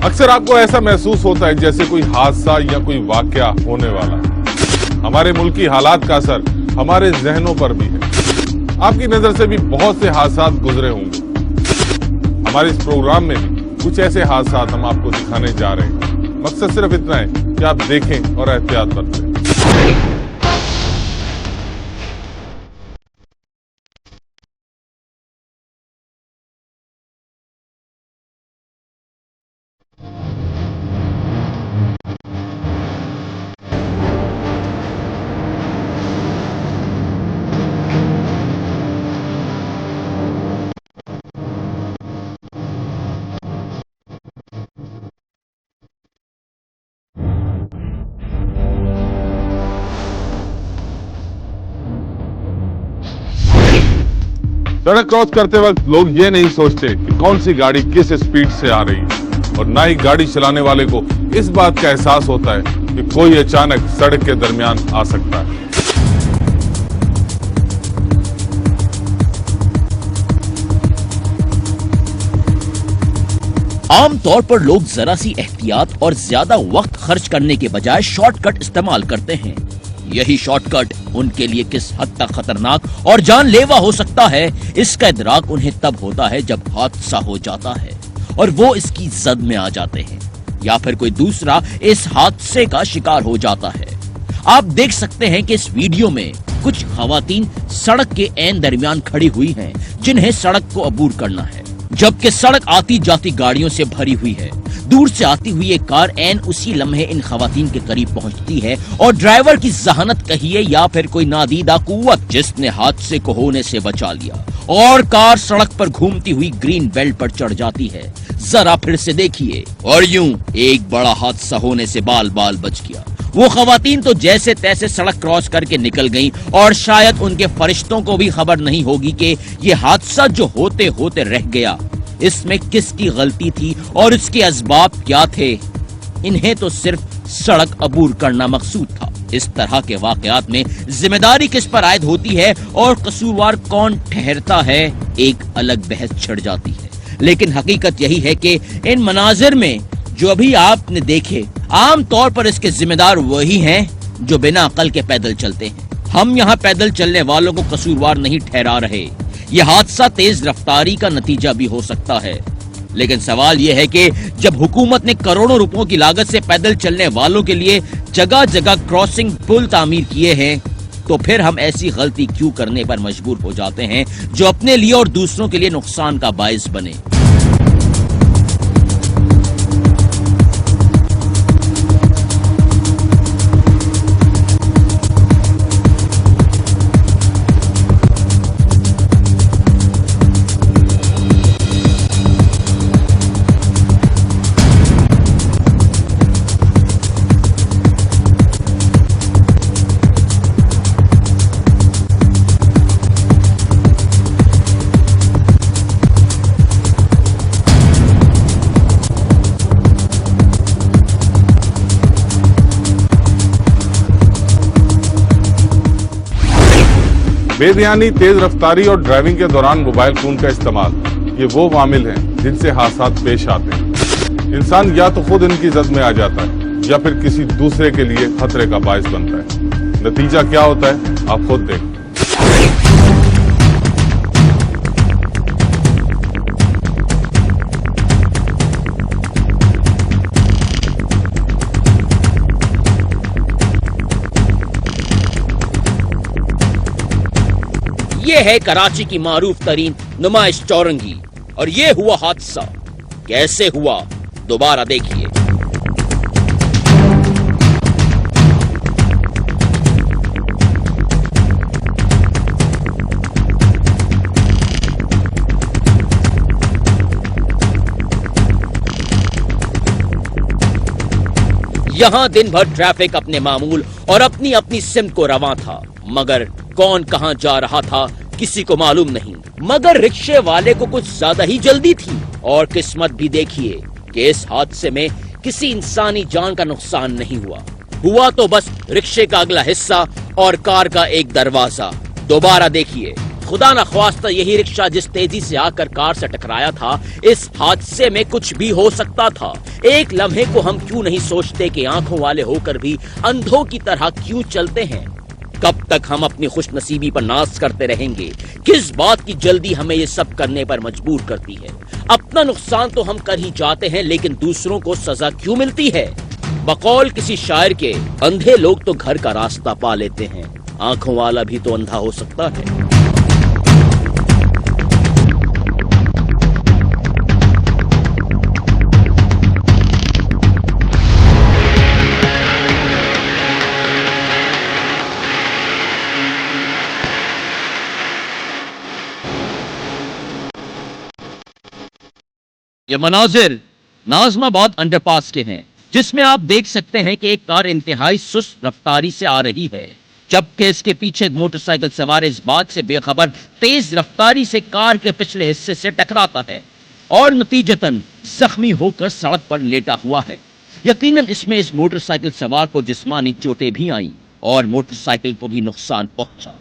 अक्सर आपको ऐसा महसूस होता है जैसे कोई हादसा या कोई वाकया होने वाला है। हमारे मुल्क की हालात का असर हमारे जहनों पर भी है। आपकी नजर से भी बहुत से हादसा गुजरे होंगे। हमारे इस प्रोग्राम में भी कुछ ऐसे हादसा हम आपको दिखाने जा रहे हैं। मकसद सिर्फ इतना है कि आप देखें और एहतियात बरतें। सड़क क्रॉस करते वक्त लोग ये नहीं सोचते कि कौन सी गाड़ी किस स्पीड से आ रही है, और ना ही गाड़ी चलाने वाले को इस बात का एहसास होता है कि कोई अचानक सड़क के दरमियान आ सकता है। आमतौर पर लोग जरा सी एहतियात और ज्यादा वक्त खर्च करने के बजाय शॉर्टकट इस्तेमाल करते हैं। यही शॉर्टकट उनके लिए किस हद तक खतरनाक और जानलेवा हो सकता है, इसका इदराक उन्हें तब होता है जब हादसा हो जाता है और वो इसकी जद में आ जाते हैं, या फिर कोई दूसरा इस हादसे का शिकार हो जाता है। आप देख सकते हैं कि इस वीडियो में कुछ खवातीन सड़क के ऐन दरमियान खड़ी हुई हैं, जिन्हें सड़क को अबूर करना है, जबकि सड़क आती जाती गाड़ियों से भरी हुई है। दूर से आती हुई एक कार ऐन उसी लम्हे इन खवातीन के करीब पहुंचती है और ड्राइवर की जहानत कहिए या फिर कोई नादीदा कुव्वत जिसने हादसे को होने से बचा लिया, और कार सड़क पर घूमती हुई ग्रीन बेल्ट पर चढ़ जाती है। जरा फिर से देखिए, और यूं एक बड़ा हादसा होने से बाल बाल बच गया। वो खवातीन तो जैसे तैसे सड़क क्रॉस करके निकल गईं और शायद उनके फरिश्तों को भी खबर नहीं होगी कि ये हादसा जो होते होते रह गया, इसमें किसकी गलती थी और इसके असबाब क्या थे। इन्हें तो सिर्फ सड़क अबूर करना मकसूद था। इस तरह के वाकयात में जिम्मेदारी किस पर आयद होती है और कसूरवार कौन ठहरता है, एक अलग बहस छिड़ जाती है। लेकिन हकीकत यही है कि इन मनाजिर में जो अभी आपने देखे, आम तौर पर इसके जिम्मेदार वही हैं जो बिना अकल के पैदल चलते हैं। हम यहाँ पैदल चलने वालों को कसूरवार नहीं ठहरा रहे। यह हादसा तेज रफ्तारी का नतीजा भी हो सकता है, लेकिन सवाल यह है कि जब हुकूमत ने करोड़ों रुपयों की लागत से पैदल चलने वालों के लिए जगह जगह क्रॉसिंग पुल तामीर किए हैं, तो फिर हम ऐसी गलती क्यों करने पर मजबूर हो जाते हैं जो अपने लिए और दूसरों के लिए नुकसान का बायस बने। बेध्यानी, तेज रफ्तारी और ड्राइविंग के दौरान मोबाइल फोन का इस्तेमाल, ये वो वामिल हैं जिनसे हादसा पेश आते हैं। इंसान या तो खुद इनकी जद में आ जाता है या फिर किसी दूसरे के लिए खतरे का बायस बनता है। नतीजा क्या होता है आप खुद देखें। ये है कराची की मारूफ तरीन नुमाइश चौरंगी, और ये हुआ हादसा। कैसे हुआ दोबारा देखिए। यहाँ दिन भर ट्रैफिक अपने मामूल और अपनी अपनी सिमत को रवां था, मगर कौन कहां जा रहा था किसी को मालूम नहीं। मगर रिक्शे वाले को कुछ ज्यादा ही जल्दी थी, और किस्मत भी देखिए कि इस हादसे में किसी इंसानी जान का नुकसान नहीं हुआ तो बस रिक्शे का अगला हिस्सा और कार का एक दरवाजा। दोबारा देखिए, खुदा न ख्वास्ता यही रिक्शा जिस तेजी से आकर कार से टकराया था, इस हादसे में कुछ भी हो सकता था। ایک لمحے کو ہم کیوں نہیں سوچتے کہ آنکھوں والے ہو کر بھی اندھوں کی طرح کیوں چلتے ہیں؟ کب تک ہم اپنی خوش نصیبی پر ناز کرتے رہیں گے؟ کس بات کی جلدی ہمیں یہ سب کرنے پر مجبور کرتی ہے؟ اپنا نقصان تو ہم کر ہی جاتے ہیں، لیکن دوسروں کو سزا کیوں ملتی ہے؟ بقول کسی شاعر کے، اندھے لوگ تو گھر کا راستہ پا لیتے ہیں، آنکھوں والا بھی تو اندھا ہو سکتا ہے۔ یہ مناظر نازم آباد انڈر پاس کے ہیں، جس میں آپ دیکھ سکتے ہیں کہ ایک کار انتہائی سست رفتاری سے آ رہی ہے، جبکہ اس کے پیچھے موٹر سائیکل سوار اس بات سے بے خبر تیز رفتاری سے کار کے پچھلے حصے سے ٹکراتا ہے اور نتیجتاً زخمی ہو کر سڑک پر لیٹا ہوا ہے۔ یقیناً اس میں اس موٹر سائیکل سوار کو جسمانی چوٹیں بھی آئیں اور موٹر سائیکل کو بھی نقصان پہنچا۔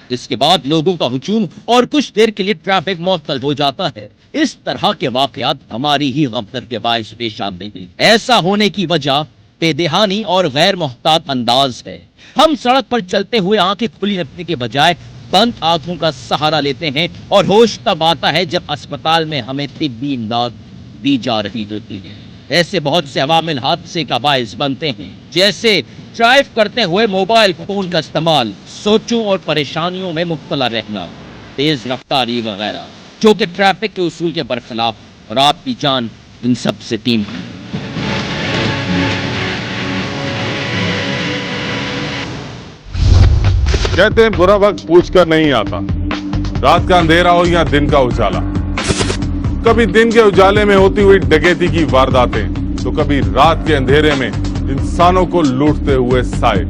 اس کے بعد لوگوں کا ہجوم اور کچھ دیر کے لیے ٹریفک معطل ہو جاتا ہے۔ اس طرح کے واقعات ہماری ہی غفلت کے باعث پیش آتے ہیں۔ ایسا ہونے کی وجہ بے دہانی اور غیر محتاط انداز ہے۔ ہم سڑک پر چلتے ہوئے آنکھیں کھلی رکھنے کے بجائے بند آنکھوں کا سہارا لیتے ہیں اور ہوش تب آتا ہے جب اسپتال میں ہمیں طبی امداد دی جا رہی ہوتی ہے۔ ایسے بہت سے عوامل حادثے کا باعث بنتے ہیں، جیسے ڈرائیو کرتے ہوئے موبائل فون کا استعمال، سوچوں اور پریشانیوں میں مبتلا رہنا، تیز رفتاری وغیرہ، جو کہ ٹریفک کے اصول کے برخلاف اور آپ کی جان ان سب سے تین۔ کہتے ہیں برا وقت پوچھ کر نہیں آتا، رات کا اندھیرا ہو یا دن کا اجالا۔ کبھی دن کے اجالے میں ہوتی ہوئی ڈکیتی کی وارداتیں، تو کبھی رات کے اندھیرے میں انسانوں کو لوٹتے ہوئے سائے،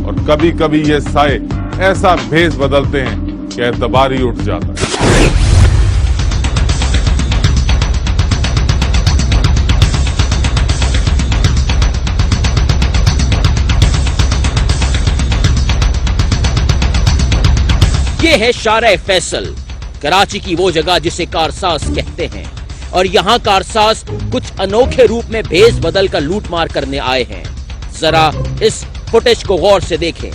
اور کبھی کبھی یہ سائے ایسا بھیس بدلتے ہیں کہ اعتبار ہی اٹھ جاتا ہے۔ یہ ہے شارع فیصل، کراچی کی وہ جگہ جسے کارساز کہتے ہیں، اور یہاں کارساز کچھ انوکھے روپ میں بھیس بدل کر لوٹ مار کرنے آئے ہیں۔ ذرا اس فوٹیج کو غور سے دیکھیں۔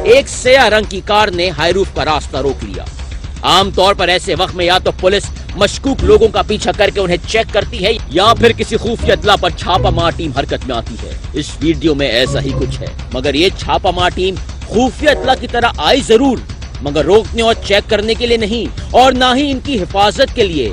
ایک سیاہ رنگ کی کار نے ہائی روف کا راستہ روک لیا۔ عام طور پر ایسے وقت میں یا تو پولیس مشکوک لوگوں کا پیچھا کر کے انہیں چیک کرتی ہے، یا پھر کسی خفیہ اطلاع پر چھاپا مار ٹیم حرکت میں آتی ہے۔ اس ویڈیو میں ایسا ہی کچھ ہے، مگر یہ چھاپا مار ٹیم خفیہ اطلاع کی طرح آئی ضرور، مگر روکنے اور چیک کرنے کے لیے نہیں، اور نہ ہی ان کی حفاظت کے لیے،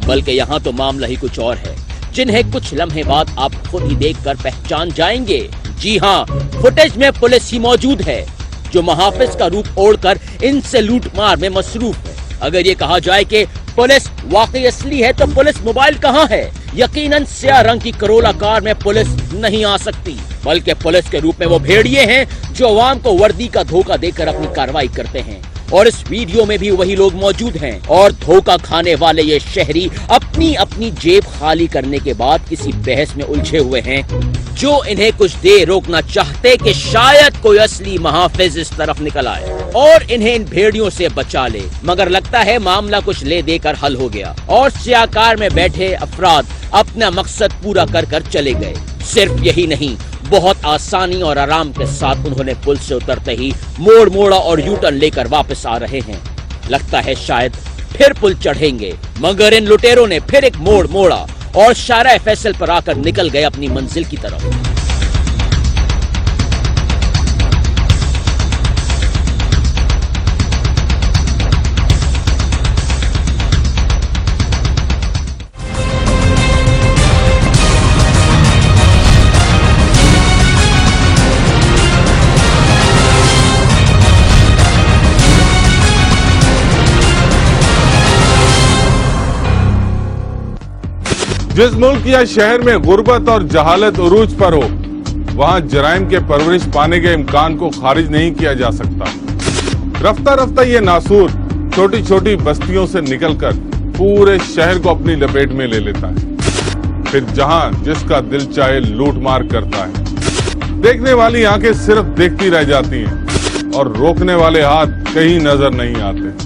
بلکہ یہاں تو معاملہ ہی کچھ اور ہے، جنہیں کچھ لمحے بعد آپ خود ہی دیکھ کر پہچان جائیں گے۔ جی ہاں، فوٹیج میں پولیس ہی موجود ہے، جو محافظ کا روپ اوڑھ کر ان سے لوٹ مار میں مصروف ہے۔ اگر یہ کہا جائے کہ پولیس واقعی اصلی ہے تو پولیس موبائل کہاں ہے؟ یقیناً سیاہ رنگ کی کرولا کار میں پولیس نہیں آ سکتی، بلکہ پولیس کے روپ میں وہ بھیڑیے ہیں جو عوام کو وردی کا دھوکہ دے کر اپنی کارروائی کرتے ہیں، اور اس ویڈیو میں بھی وہی لوگ موجود ہیں، اور دھوکہ کھانے والے یہ شہری اپنی جیب خالی کرنے کے بعد کسی بحث میں الجھے ہوئے ہیں، جو انہیں کچھ دیر روکنا چاہتے کہ شاید کوئی اصلی محافظ اس طرف نکل آئے اور انہیں ان بھیڑیوں سے بچا لے، مگر لگتا ہے معاملہ کچھ لے دے کر حل ہو گیا، اور سیاہ کار میں بیٹھے افراد اپنا مقصد پورا کر کر چلے گئے۔ صرف یہی نہیں، بہت آسانی اور آرام کے ساتھ انہوں نے پل سے اترتے ہی موڑ موڑا اور یو ٹرن لے کر واپس آ رہے ہیں۔ لگتا ہے شاید پھر پل چڑھیں گے، مگر ان لٹیروں نے پھر ایک موڑ موڑا اور شارع فیصل پر آ کر نکل گئے اپنی منزل کی طرف۔ جس ملک یا شہر میں غربت اور جہالت عروج پر ہو، وہاں جرائم کے پرورش پانے کے امکان کو خارج نہیں کیا جا سکتا۔ رفتہ رفتہ یہ ناسور چھوٹی چھوٹی بستیوں سے نکل کر پورے شہر کو اپنی لپیٹ میں لے لیتا ہے، پھر جہاں جس کا دل چاہے لوٹ مار کرتا ہے۔ دیکھنے والی آنکھیں صرف دیکھتی رہ جاتی ہیں، اور روکنے والے ہاتھ کہیں نظر نہیں آتے۔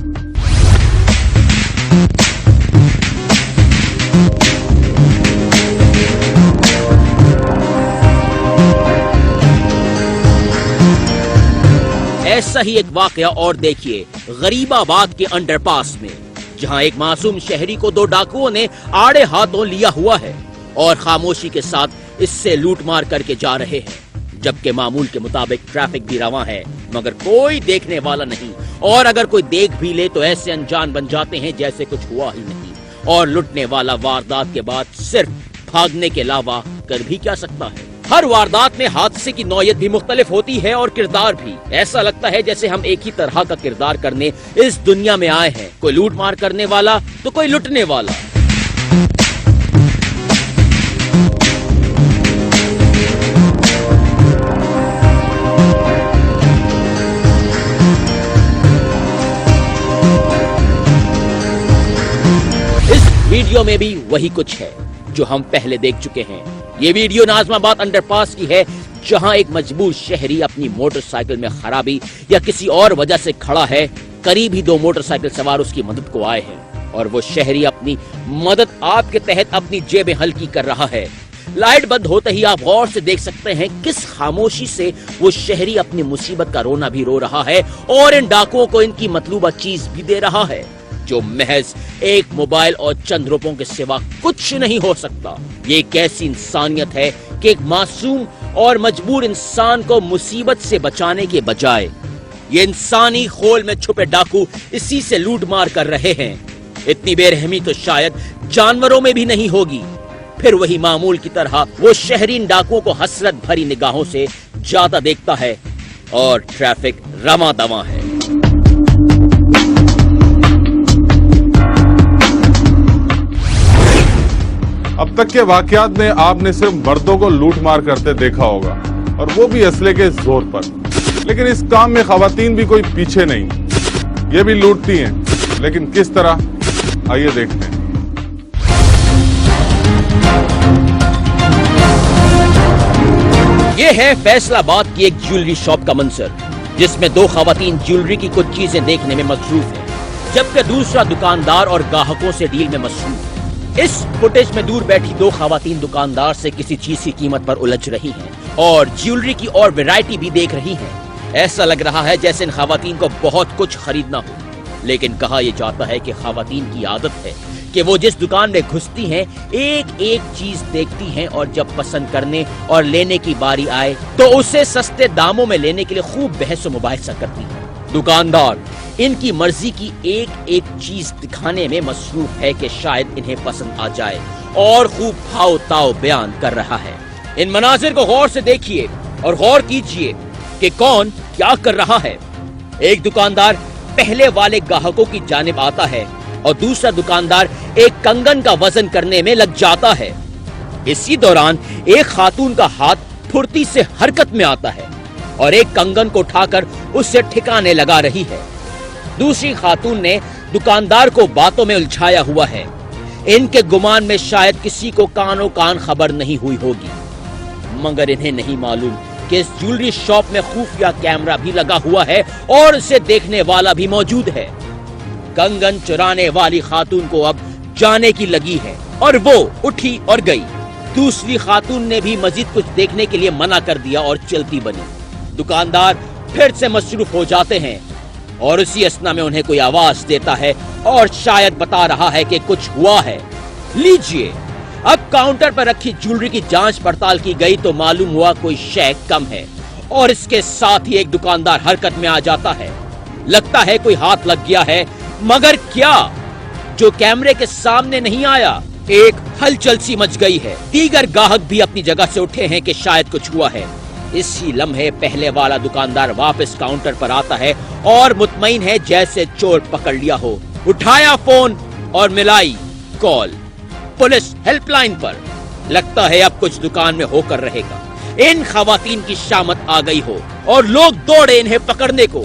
ऐसा ही एक वाकया और देखिए गरीबाबाद के अंडरपास में, जहां एक मासूम शहरी को दो डाकुओं ने आड़े हाथों लिया हुआ है और खामोशी के साथ इससे लूट मार करके जा रहे हैं। जबकि मामूल के मुताबिक ट्रैफिक भी रवां है, मगर कोई देखने वाला नहीं, और अगर कोई देख भी ले तो ऐसे अनजान बन जाते हैं जैसे कुछ हुआ ही नहीं। और लुटने वाला वारदात के बाद सिर्फ भागने के अलावा कर भी क्या सकता है। हर वारदात में हादसे की नौयत भी मुख्तलिफ होती है और किरदार भी। ऐसा लगता है जैसे हम एक ही तरह का किरदार करने इस दुनिया में आए हैं, कोई लूट मार करने वाला तो कोई लुटने वाला। वीडियो में भी वही कुछ है जो हम पहले देख चुके हैं। ये वीडियो नाज़िमाबाद अंडरपास की है, जहां एक मजबूर शहरी अपनी मोटरसाइकिल में खराबी या किसी और वजह से खड़ा है। करीब ही दो मोटरसाइकिल सवार उसकी मदद को आए हैं और वो शहरी अपनी मदद आपके तहत अपनी जेबें हल्की कर रहा है। लाइट बंद होते ही आप गौर से देख सकते हैं किस खामोशी से वो शहरी अपनी मुसीबत का रोना भी रो रहा है और इन डाकुओं को इनकी मतलूबा चीज भी दे रहा है, जो महज एक मोबाइल और चंद रुपयों के सिवा कुछ नहीं हो सकता। ये एक ऐसी इंसानियत है कि एक मासूम और मजबूर इंसान को मुसीबत से बचाने के बजाय ये इंसानी खोल में छुपे डाकू इसी से लूट मार कर रहे हैं। इतनी बेरहमी तो शायद जानवरों में भी नहीं होगी। फिर वही मामूल की तरह वो शहरी इन डाकुओं को हसरत भरी निगाहों से जाता देखता है और ट्रैफिक रमा दमा है। अब तक के वाकयात में आपने सिर्फ मर्दों को लूट मार करते देखा होगा, और वो भी असले के जोर पर। लेकिन इस काम में खवातीन भी कोई पीछे नहीं, ये भी लूटती हैं, लेकिन किस तरह, आइए देखते हैं। ये है फैसलाबाद की एक ज्वेलरी शॉप का मंजर, जिसमें दो खवातीन ज्वेलरी की कुछ चीजें देखने में मसरूफ हैं, जबकि दूसरा दुकानदार और ग्राहकों से डील में मसरूफ है। इस फुटेज में दूर बैठी दो खवातीन दुकानदार से किसी चीज की कीमत पर उलझ रही हैं और ज्वेलरी की और वैरायटी भी देख रही हैं। ऐसा लग रहा है जैसे इन खवातीन को बहुत कुछ खरीदना हो, लेकिन कहा यह जाता है कि खवातीन की आदत है कि वो जिस दुकान में घुसती हैं एक एक चीज देखती हैं और जब पसंद करने और लेने की बारी आए तो उसे सस्ते दामों में लेने के लिए खूब बहस व मुबाहिसा करती हैं। दुकानदार इनकी मर्जी की एक एक चीज दिखाने में मसरूफ है कि शायद इन्हें पसंद आ जाए, और खूब भाव ताव बयान कर रहा है। इन मनाजिर को गौर से देखिए और गौर कीजिए कि कौन क्या कर रहा है। एक दुकानदार पहले वाले ग्राहकों की जानिब आता है और दूसरा दुकानदार एक कंगन का वजन करने में लग जाता है। इसी दौरान एक खातून का हाथ फुर्ती से हरकत में आता है और एक कंगन को उठाकर उससे ठिकाने लगा रही है। दूसरी खातून ने दुकानदार को बातों में उलझाया हुआ है। इनके गुमान में शायद किसी को कानों कान खबर नहीं हुई होगी, मगर इन्हें नहीं मालूम कि इस ज्वेलरी शॉप में खुफिया कैमरा भी लगा हुआ है और इसे देखने वाला भी मौजूद है। कंगन चुराने वाली खातून को अब जाने की लगी है और वो उठी और गई। दूसरी खातून ने भी मजीद कुछ देखने के लिए मना कर दिया और चलती बनी। दुकानदार फिर से मसरूफ हो जाते हैं और उसी असना में उन्हें कोई आवाज देता है और शायद बता रहा है कि कुछ हुआ है। लीजिए, अब काउंटर पर रखी ज्वेलरी की जांच पड़ताल की गई तो मालूम हुआ कोई शय कम है और इसके साथ ही एक दुकानदार हरकत में आ जाता है। लगता है कोई हाथ लग गया है, मगर क्या, जो कैमरे के सामने नहीं आया। एक हलचल सी मच गई है। दीगर ग्राहक भी अपनी जगह से उठे हैं कि शायद कुछ हुआ है। इसी लम्हे पहले वाला दुकानदार वापस काउंटर पर आता है और मुतमईन है जैसे चोर पकड़ लिया हो। उठाया फोन और मिलाई कॉल पुलिस हेल्पलाइन पर। लगता है अब कुछ दुकान में होकर रहेगा। इन खवातीन की शामत आ गई हो और लोग दौड़े इन्हें पकड़ने को।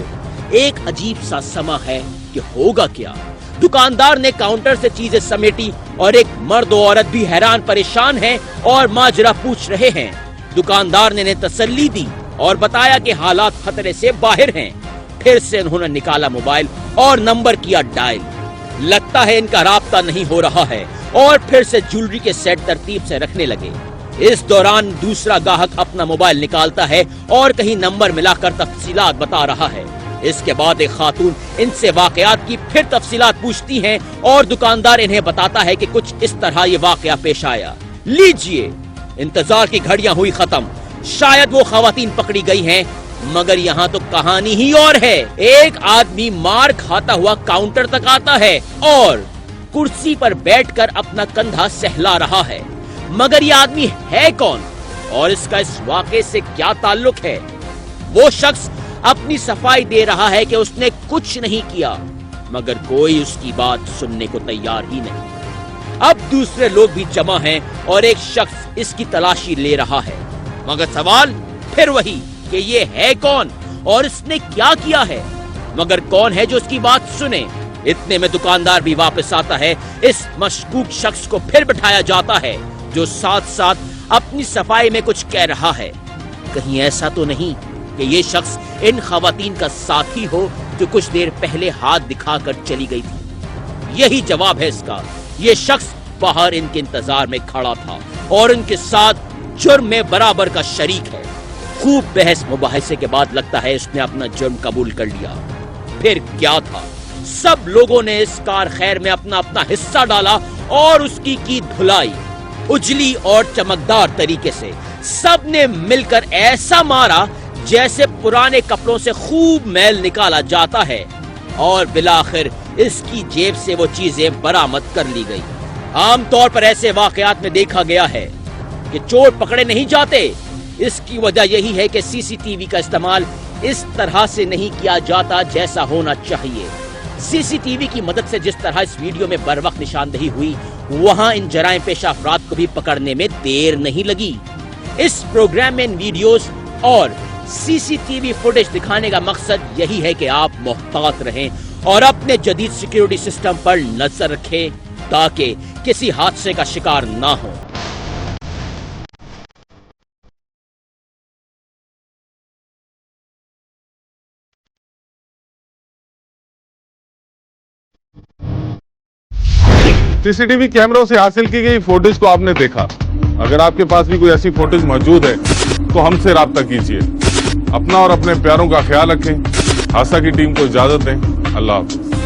एक अजीब सा समा है कि होगा क्या। दुकानदार ने काउंटर से चीजें समेटी और एक मर्द और औरत भी हैरान परेशान हैं और माजरा पूछ रहे हैं। दुकानदार ने इन्हें तसल्ली दी और बताया कि हालात खतरे से बाहर हैं। फिर से उन्होंने निकाला मोबाइल और नंबर किया डायल। लगता है इनका राब्ता नहीं हो रहा है और फिर से ज्वेलरी के सेट तरतीब से रखने लगे। इस दौरान दूसरा ग्राहक अपना मोबाइल निकालता है और कहीं नंबर मिलाकर तफसीलात बता रहा है। इसके बाद एक खातून इनसे वाकयात की फिर तफसीलात पूछती हैं और दुकानदार इन्हें बताता है कि कुछ इस तरह ये वाकया पेश आया। लीजिए, इंतजार की घड़ियां हुई खत्म। शायद वो खवातीन पकड़ी गई हैं, मगर यहाँ तो कहानी ही और है। एक आदमी मार खाता हुआ काउंटर तक आता है और कुर्सी पर बैठकर अपना कंधा सहला रहा है। मगर ये आदमी है कौन और इसका इस वाकये से क्या ताल्लुक है? वो शख्स अपनी सफाई दे रहा है कि उसने कुछ नहीं किया, मगर कोई उसकी बात सुनने को तैयार ही नहीं। अब दूसरे लोग भी जमा हैं और एक शख्स इसकी तलाशी ले रहा है, मगर सवाल फिर वही कि ये है कौन और इसने क्या किया है? मगर कौन है जो उसकी बात सुने? इतने में दुकानदार भी वापस आता है। इस मशकूक शख्स को फिर बिठाया जाता है, जो साथ साथ अपनी सफाई में कुछ कह रहा है। कहीं ऐसा तो नहीं कि ये शख्स इन खवातीन का साथी हो जो कुछ देर पहले हाथ दिखाकर चली गई थी? यही जवाब है इसका। ये शख्स बाहर इनके इंतजार में खड़ा था और इनके साथ जुर्म में बराबर का शरीक है। खूब बहस मुबाहिसे के बाद लगता है इसने अपना जुर्म कबूल कर लिया। फिर क्या था, सब लोगों ने इस कार खैर में अपना अपना हिस्सा डाला और उसकी की धुलाई उजली और चमकदार तरीके से। सब ने मिलकर ऐसा मारा जैसे पुराने कपड़ों से खूब मैल निकाला जाता है और बिलाखिर इसकी जेब से वो चीजें बरामद कर ली गई। आमतौर पर ऐसे वाकयात में देखा गया है कि चोर पकड़े नहीं जाते। इसकी वजह यही है कि सीसीटीवी का इस्तेमाल इस तरह से नहीं किया जाता जैसा होना चाहिए। सीसीटीवी की मदद से जिस तरह इस वीडियो में बर वक्त निशानदेही हुई, वहां इन जराइम पेशा अफराद को भी पकड़ने में देर नहीं लगी। इस प्रोग्राम में इन वीडियोस और सीसीटीवी फुटेज दिखाने का मकसद यही है कि आप मुहतात रहें और अपने जदीद सिक्योरिटी सिस्टम पर नजर रखें ताकि किसी हादसे का शिकार ना हो। सीसीटीवी कैमरों से हासिल की गई फोटेज को आपने देखा। अगर आपके पास भी कोई ऐसी फोटेज मौजूद है तो हमसे राब्ता कीजिए। अपना और अपने प्यारों का ख्याल रखें। हादसा की टीम को इजाजत दें। अल्लाह हाफिज।